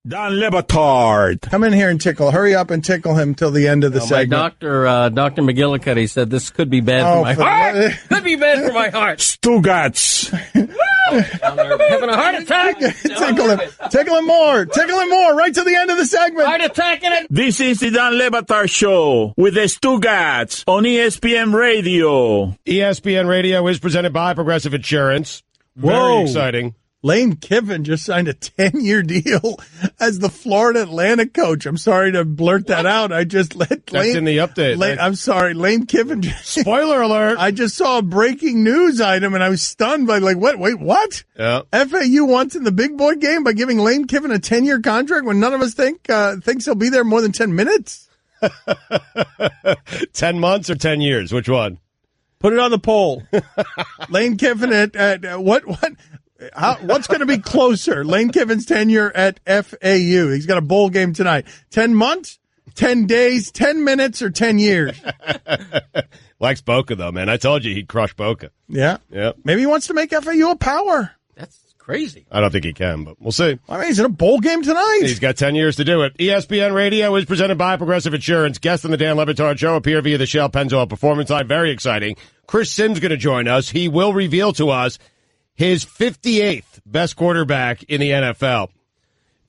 Dan Lebatard. Come in here and tickle. Hurry up and tickle him till the end of the segment. Dr. McGillicuddy said this could be bad for my heart. Could be bad for my heart. Stugotz. Having a heart attack. Tickle him more. Tickle him more. Right to the end of the segment. Heart attack in it. This is the Dan Lebatard Show with the Stugotz on ESPN Radio. ESPN Radio is presented by Progressive Insurance. Very exciting. Lane Kiffin just signed a 10-year deal as the Florida Atlantic coach. I'm sorry to blurt that out. I just let That's Lane. in the update. I'm sorry, Lane Kiffin. Spoiler alert. I just saw a breaking news item and I was stunned by what? Wait, what? Yeah. FAU wants in the big boy game by giving Lane Kiffin a 10-year contract when none of us thinks he'll be there more than 10 minutes. 10 months or 10 years? Which one? Put it on the poll. Lane Kiffin at what? What's going to be closer? Lane Kiffin's tenure at FAU. He's got a bowl game tonight. 10 months, 10 days, 10 minutes, or 10 years? Likes Boca, though, man. I told you he'd crush Boca. Yeah. Maybe he wants to make FAU a power. That's crazy. I don't think he can, but we'll see. I mean, he's in a bowl game tonight. He's got 10 years to do it. ESPN Radio is presented by Progressive Insurance. Guests on the Dan Lebatard Show appear via the Shell Pennzoil Performance Line. Very exciting. Chris Sims going to join us. He will reveal to us his 58th best quarterback in the NFL.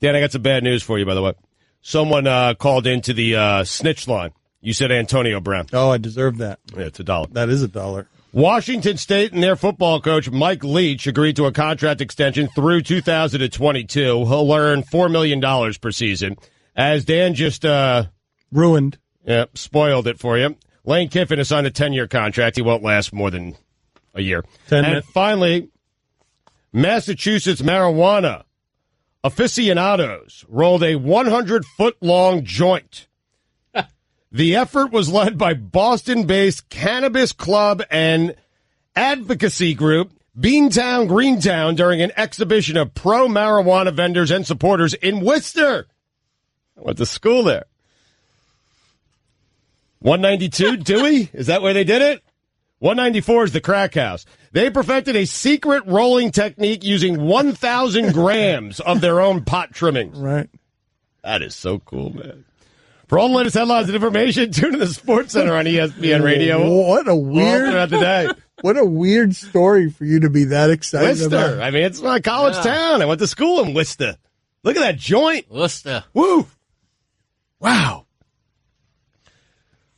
Dan, I got some bad news for you, by the way. Someone called into the snitch line. You said Antonio Brown. Oh, I deserve that. Yeah, it's $1. That is $1. Washington State and their football coach, Mike Leach, agreed to a contract extension through 2022. He'll earn $4 million per season. As Dan just ruined. Yeah, spoiled it for you. Lane Kiffin has signed a 10-year contract. He won't last more than a year. And finally, Massachusetts marijuana aficionados rolled a 100-foot-long joint. The effort was led by Boston-based cannabis club and advocacy group Beantown Greentown during an exhibition of pro-marijuana vendors and supporters in Worcester. I went to school there. 192 Dewey? Is that where they did it? 194 is the crack house. They perfected a secret rolling technique using 1,000 grams of their own pot trimmings. Right. That is so cool, man. For all the latest headlines and information, tune to the Sports Center on ESPN Radio. What a weird story for you to be that excited about. Worcester. I mean, it's my college town. I went to school in Worcester. Look at that joint. Worcester. Woo. Wow.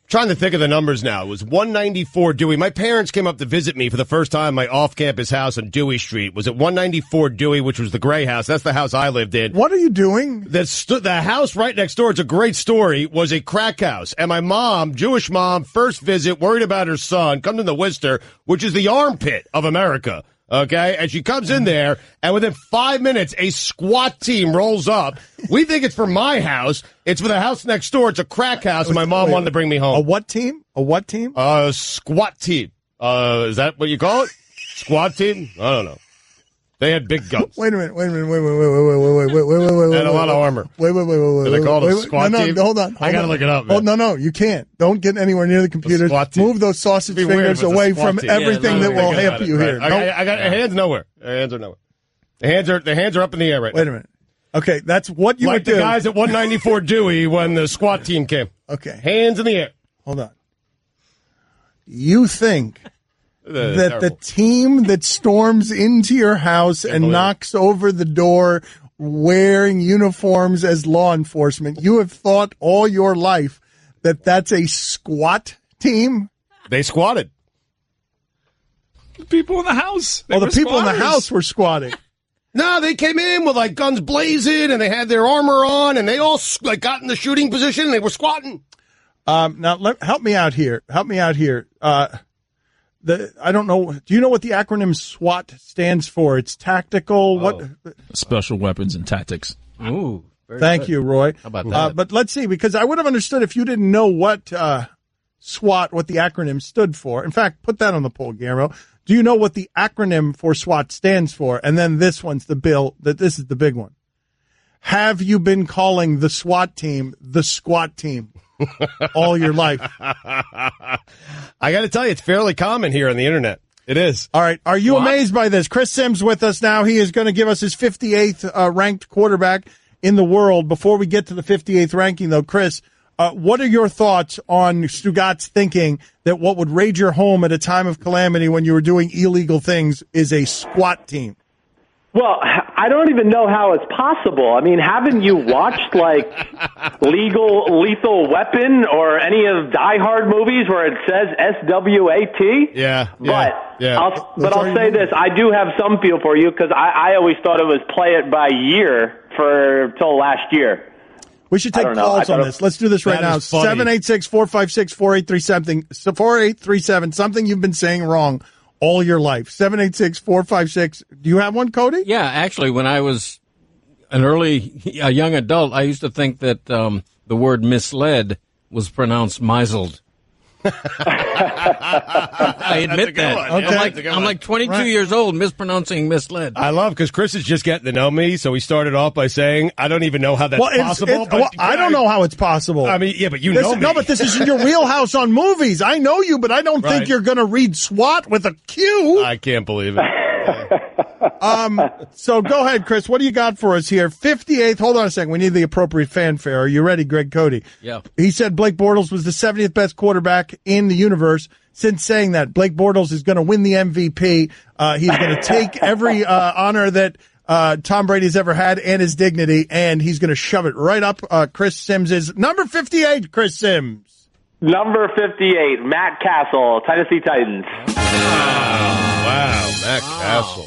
Trying to think of the numbers now. It was 194 Dewey. My parents came up to visit me for the first time at my off-campus house on Dewey Street. Was it 194 Dewey, which was the gray house? That's the house I lived in. What are you doing? The house right next door, it's a great story, was a crack house. And my mom, Jewish mom, first visit, worried about her son, comes into Worcester, which is the armpit of America. Okay, and she comes in there, and within 5 minutes, a SWAT team rolls up. We think it's for my house. It's for the house next door. It's a crack house, and my mom wanted to bring me home. A what team? A what team? SWAT team. Is that what you call it? SWAT team? I don't know. They had big guns. Wait a minute. And a lot of armor. Wait. Did they call it a SWAT team? No, hold on. I gotta look it up, man. Oh, no, you can't. Don't get anywhere near the computer. Move those sausage fingers away from everything that will help you here. I got hands nowhere. Hands are nowhere. The hands are up in the air right now. Wait a minute. Okay, that's what you would do. Like the guys at 194 Dewey when the SWAT team came. Okay. Hands in the air. Hold on. You think that the team that storms into your house and knocks over the door wearing uniforms as law enforcement, you have thought all your life that that's a SWAT team? They squatted. The people in the house. The people in the house were squatting. No, they came in with like guns blazing and they had their armor on and they all got in the shooting position and they were squatting. Now, help me out here. I don't know. Do you know what the acronym SWAT stands for? It's tactical. Special Weapons and Tactics. Ooh. Thank you, Roy. How about that? But let's see, because I would have understood if you didn't know what SWAT, what the acronym stood for. In fact, put that on the poll, Guillermo. Do you know what the acronym for SWAT stands for? And then this one's this is the big one. Have you been calling the SWAT team the squat team all your life? I got to tell you, it's fairly common here on the internet. It is. All right. Are you amazed by this? Chris Sims with us now. He is going to give us his 58th ranked quarterback in the world. Before we get to the 58th ranking, though, Chris, what are your thoughts on Stugotz thinking that what would raid your home at a time of calamity when you were doing illegal things is a SWAT team? Well, I don't even know how it's possible. I mean, haven't you watched, like, Lethal Weapon or any of Die Hard movies where it says SWAT? Yeah. I'll say this. I do have some feel for you because I always thought it was play it by year till last year. We should take calls on this. Let's do this right now. 786-456-4837. Something you've been saying wrong all your life. 786-456. Do you have one, Cody? Yeah, actually, when I was a young adult, I used to think that the word misled was pronounced misled. I admit that. Okay. I'm like 22 years old mispronouncing misled. I love because Chris is just getting to know me, so he started off by saying, I don't even know how that's possible. I don't know how it's possible. I mean, yeah, but you know me. No, but this is in your wheelhouse on movies. I know you, but I don't think you're going to read SWAT with a Q. I can't believe it. So go ahead, Chris. What do you got for us here? 58th. Hold on a second. We need the appropriate fanfare. Are you ready, Greg Cote? Yeah. He said Blake Bortles was the 70th best quarterback in the universe. Since saying that, Blake Bortles is going to win the MVP. He's going to take every honor that Tom Brady's ever had and his dignity, and he's going to shove it right up Chris Sims' number 58, Chris Sims. Number 58, Matt Castle, Tennessee Titans. Wow, Matt Castle.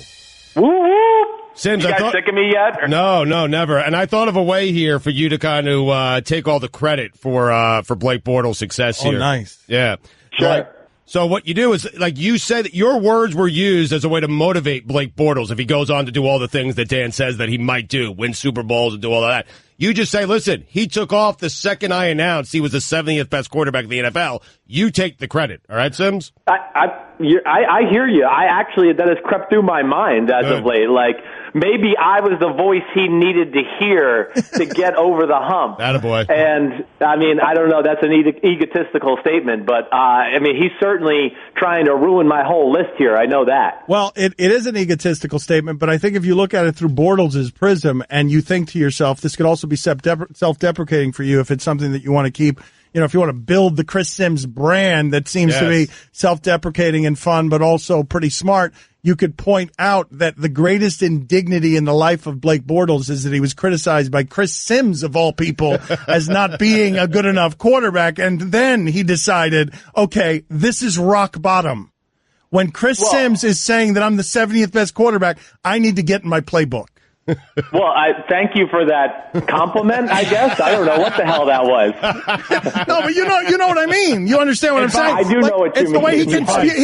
Woo-woo! Sims, you guys sick of me yet? Or? No, never. And I thought of a way here for you to kind of take all the credit for Blake Bortles' success here. Oh, nice. Yeah. Sure. So what you do is, like you said, your words were used as a way to motivate Blake Bortles if he goes on to do all the things that Dan says that he might do, win Super Bowls and do all of that. You just say, listen, he took off the second I announced he was the 70th best quarterback in the NFL. You take the credit. All right, Sims? I hear you. That has crept through my mind as of late. Like, maybe I was the voice he needed to hear to get over the hump. Attaboy. And, I mean, I don't know. That's an egotistical statement. But, I mean, he's certainly trying to ruin my whole list here. I know that. Well, it is an egotistical statement, but I think if you look at it through Bortles' prism and you think to yourself, this could also be self-deprecating for you if it's something that you want to keep. You know, if you want to build the Chris Sims brand that seems to be self-deprecating and fun, but also pretty smart, you could point out that the greatest indignity in the life of Blake Bortles is that he was criticized by Chris Sims, of all people, as not being a good enough quarterback. And then he decided, okay, this is rock bottom. When Chris Sims is saying that I'm the 70th best quarterback, I need to get in my playbook. Well, I thank you for that compliment, I guess. I don't know what the hell that was. No, but you know what I mean. You understand what I'm saying? I do know what you mean. It's the way he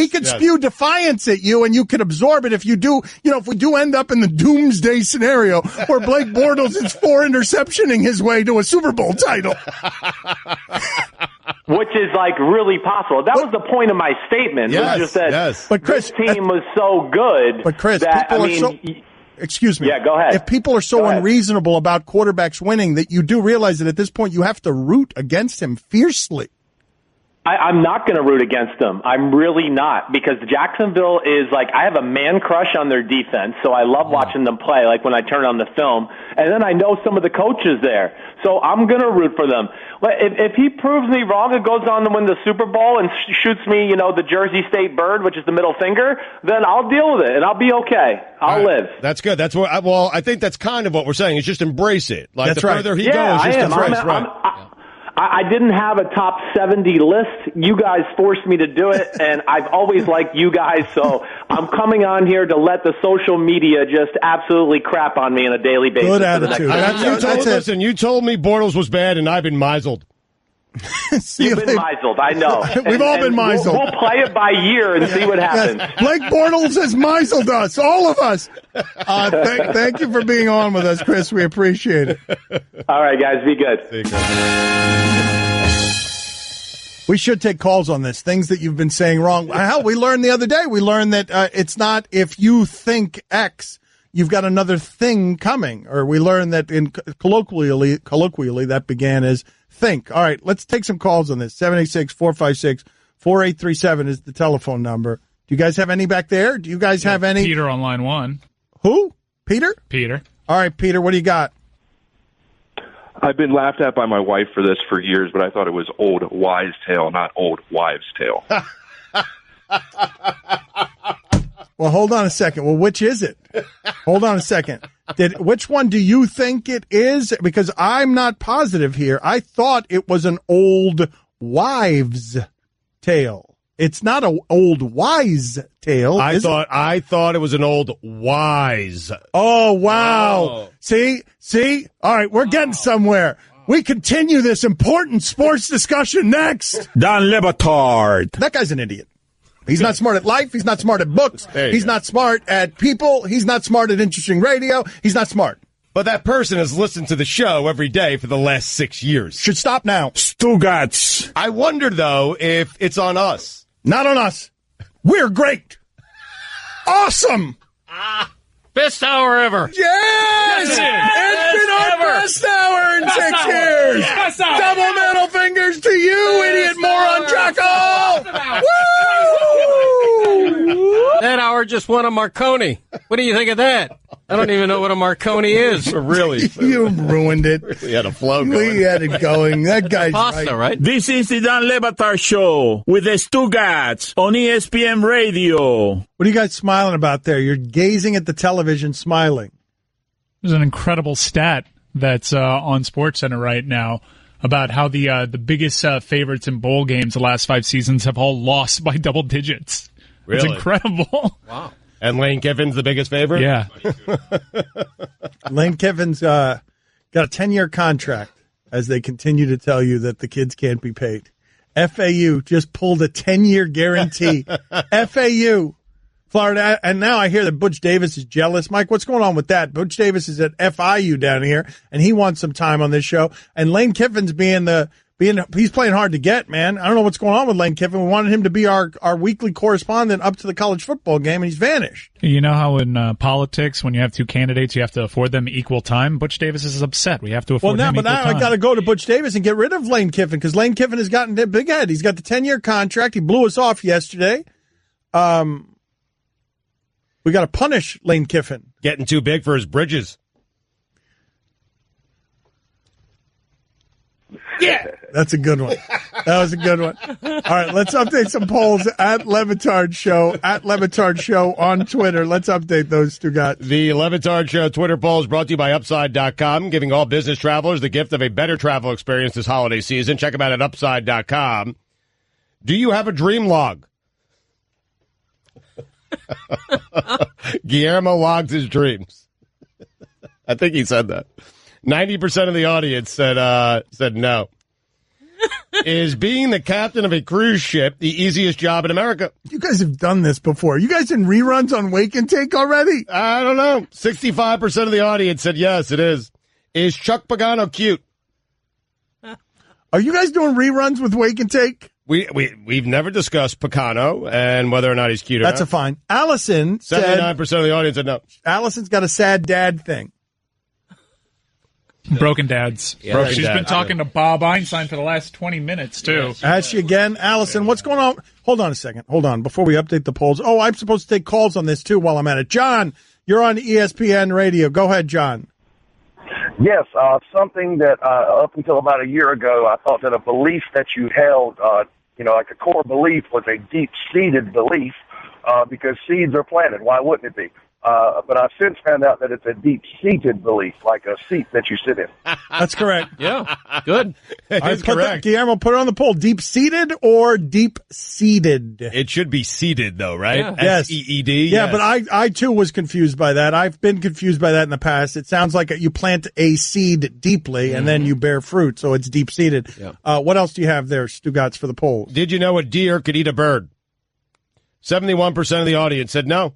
can spew defiance at you, and you can absorb it if you do. You know, if we do end up in the doomsday scenario where Blake Bortles is 4 interceptioning his way to a Super Bowl title. Which is, like, really possible. That was the point of my statement. Yes, it was just that But Chris, this team was so good. But Chris, that, people are so... Excuse me. Yeah, go ahead. If people are so unreasonable about quarterbacks winning, that you do realize that at this point you have to root against him fiercely. I'm not going to root against them. I'm really not, because Jacksonville is like, I have a man crush on their defense, so I love watching them play, like when I turn on the film. And then I know some of the coaches there, so I'm going to root for them. If he proves me wrong and goes on to win the Super Bowl and shoots me, the Jersey State bird, which is the middle finger, then I'll deal with it, and I'll be okay. I'll live. That's good. That's what. Well, I think that's kind of what we're saying. Is just embrace it. Like that's the further he goes, I just am. embrace. I didn't have a top 70 list. You guys forced me to do it, and I've always liked you guys, so I'm coming on here to let the social media just absolutely crap on me on a daily basis. Good attitude. Listen, you told me Bortles was bad, and I've been misled. You've been misled, I know. We've all been misled. We'll play it by year and see what happens. Yes. Blake Bortles has misled us, all of us. Thank you for being on with us, Chris. We appreciate it. All right, guys, be good. We should take calls on this, things that you've been saying wrong. Hell, we learned the other day, that it's not if you think X, you've got another thing coming. Or we learned that in colloquially that began as think. All right, let's take some calls on this. 786-456-4837 is the telephone number. Do you guys have any back there? Do you guys have any? Peter on line 1. Who? Peter? Peter. All right, Peter, what do you got? I've been laughed at by my wife for this for years, but I thought it was old wise tale, not old wives' tale. Well, hold on a second. Well, which is it? Hold on a second. Which one do you think it is? Because I'm not positive here. I thought it was an old wives' tale. It's not an old wise tale. I thought it was an old wise. Oh, wow. Oh. See? All right, we're getting somewhere. We continue this important sports discussion next. Dan Lebatard. That guy's an idiot. He's not smart at life. He's not smart at books. He's not smart at people. He's not smart at interesting radio. He's not smart. But that person has listened to the show every day for the last 6 years. Should stop now. Stugotz. I wonder, though, if it's on us. Not on us. We're great. Awesome. Best hour ever. Yes! It's been our best hour in 6 years. Yes. Double middle fingers to you, idiot moron jackal. Woo! That hour just won a Marconi. What do you think of that? I don't even know what a Marconi is. Really? You ruined it. We had a flow going. We had it going. That guy's pasta, right? This is the Dan Lebatard Show with the Stugotz on ESPN Radio. What are you guys smiling about there? You're gazing at the television smiling. There's an incredible stat that's on SportsCenter right now about how the biggest favorites in bowl games the last 5 seasons have all lost by double digits. Really? It's incredible. Wow. And Lane Kiffin's the biggest favorite? Yeah. Lane Kiffin's got a 10-year contract as they continue to tell you that the kids can't be paid. FAU just pulled a 10-year guarantee. FAU. Florida, and now I hear that Butch Davis is jealous. Mike, what's going on with that? Butch Davis is at FIU down here, and he wants some time on this show. And Lane Kiffin's he's playing hard to get, man. I don't know what's going on with Lane Kiffin. We wanted him to be our weekly correspondent up to the college football game, and he's vanished. You know how in politics, when you have two candidates, you have to afford them equal time? Butch Davis is upset. We have to afford him equal time. I got to go to Butch Davis and get rid of Lane Kiffin, because Lane Kiffin has gotten a big head. He's got the 10-year contract. He blew us off yesterday. We got to punish Lane Kiffin. Getting too big for his bridges. Yeah. That's a good one. That was a good one. All right, let's update some polls at Lebatard Show, on Twitter. Let's update those two guys. The Lebatard Show Twitter poll is brought to you by Upside.com, giving all business travelers the gift of a better travel experience this holiday season. Check them out at Upside.com. Do you have a dream log? Guillermo logs his dreams. I think he said that. 90% of the audience said no. Is being the captain of a cruise ship the easiest job in America? You guys have done this before. You guys in reruns on Wake and Take already? I don't know. 65% of the audience said yes, it is. Is Chuck Pagano cute? Are you guys doing reruns with Wake and Take? We've never discussed Pagano and whether or not he's cute or not. That's a fine. Allison 79% of the audience said no. Allison's got a sad dad thing. Broken dads. Yeah. She's been talking to Bob Einstein for the last 20 minutes, too. Has she again? Allison, what's going on? Hold on a second. Hold on. Before we update the polls. Oh, I'm supposed to take calls on this, too, while I'm at it. John, you're on ESPN Radio. Go ahead, John. Yes, something that up until about a year ago, I thought that a belief that you held, like a core belief was a deep-seated belief because seeds are planted. Why wouldn't it be? But I've since found out that it's a deep-seated belief, like a seat that you sit in. That's correct. Yeah, good. It's correct. Guillermo, put it on the poll. Deep-seated or deep-seated? It should be seated, though, right? Yeah. Yes. S-E-E-D? Yeah, yes. but I, too, was confused by that. I've been confused by that in the past. It sounds like you plant a seed deeply, and then you bear fruit, so it's deep-seated. Yeah. What else do you have there, Stugotz, for the polls? Did you know a deer could eat a bird? 71% of the audience said no.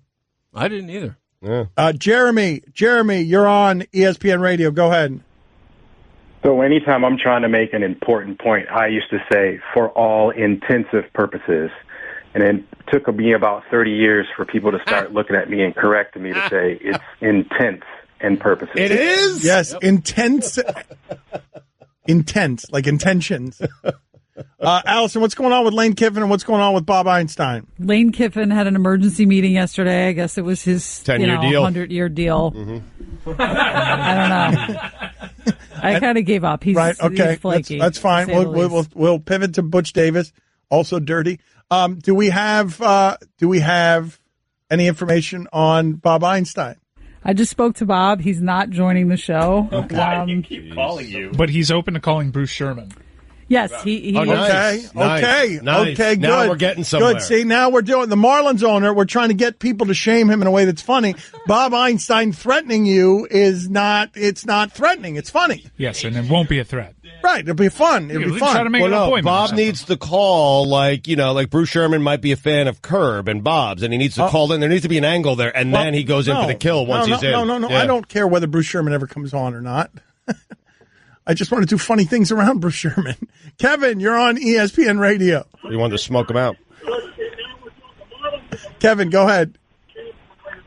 I didn't either. Yeah. Jeremy, you're on ESPN Radio. Go ahead. So anytime I'm trying to make an important point, I used to say, for all intensive purposes. And it took me about 30 years for people to start looking at me and correcting me to say it's intense and purposes. It is? Yes, yep. Intense, like intentions. Allison, what's going on with Lane Kiffin and what's going on with Bob Einstein? Lane Kiffin had an emergency meeting yesterday. I guess it was his 10-year deal. 100-year deal. Mm-hmm. I don't know. I kind of gave up. He's right. Okay, he's flaky. That's fine. We'll pivot to Butch Davis, also dirty. Do we have any information on Bob Einstein? I just spoke to Bob. He's not joining the show. Why do you keep calling you? But he's open to calling Bruce Sherman. Yes, he nice. Okay, good. Now we're getting somewhere. Good. See, now we're doing the Marlins owner. We're trying to get people to shame him in a way that's funny. Bob Einstein threatening you is not. It's not threatening. It's funny. Yes, and it won't be a threat. Right. It'll be fun. It'll be fun. Try to make an appointment. Bob needs to call, like Bruce Sherman might be a fan of Curb and Bob's, and he needs to call in. There needs to be an angle there, and then he goes in for the kill once he's in. No. Yeah. I don't care whether Bruce Sherman ever comes on or not. I just want to do funny things around Bruce Sherman. Kevin, you're on ESPN Radio. You wanted to smoke him out. Kevin, go ahead.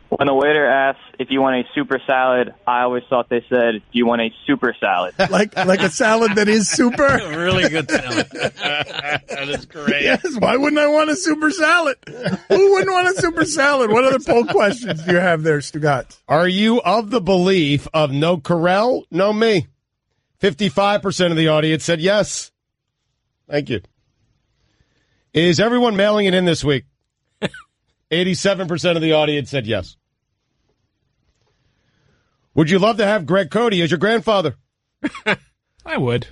When a waiter asks if you want a super salad, I always thought they said, do you want a super salad? Like a salad that is super? Really good salad. That is great. Yes, why wouldn't I want a super salad? Who wouldn't want a super salad? What other poll questions do you have there, Stugotz? Are you of the belief of no Carell, no me? 55% of the audience said yes. Thank you. Is everyone mailing it in this week? 87% of the audience said yes. Would you love to have Greg Cote as your grandfather? I would.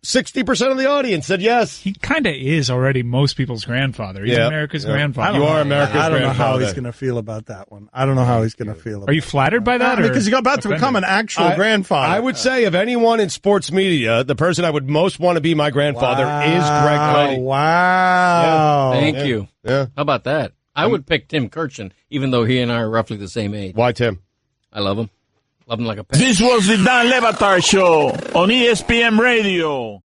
60% of the audience said yes. He kind of is already most people's grandfather. He's America's grandfather. You are America's grandfather. I don't know how he's going to feel about that one. I don't know how he's going to feel about Are you flattered by that? Because he's about to become an actual grandfather. I would say of anyone in sports media, the person I would most want to be my grandfather is Greg Cote. Wow. Yeah. Thank you. Yeah. How about that? I would pick Tim Kirchin, even though he and I are roughly the same age. Why Tim? I love him. Love him like a pet. This was the Dan Lebatard Show on ESPN Radio.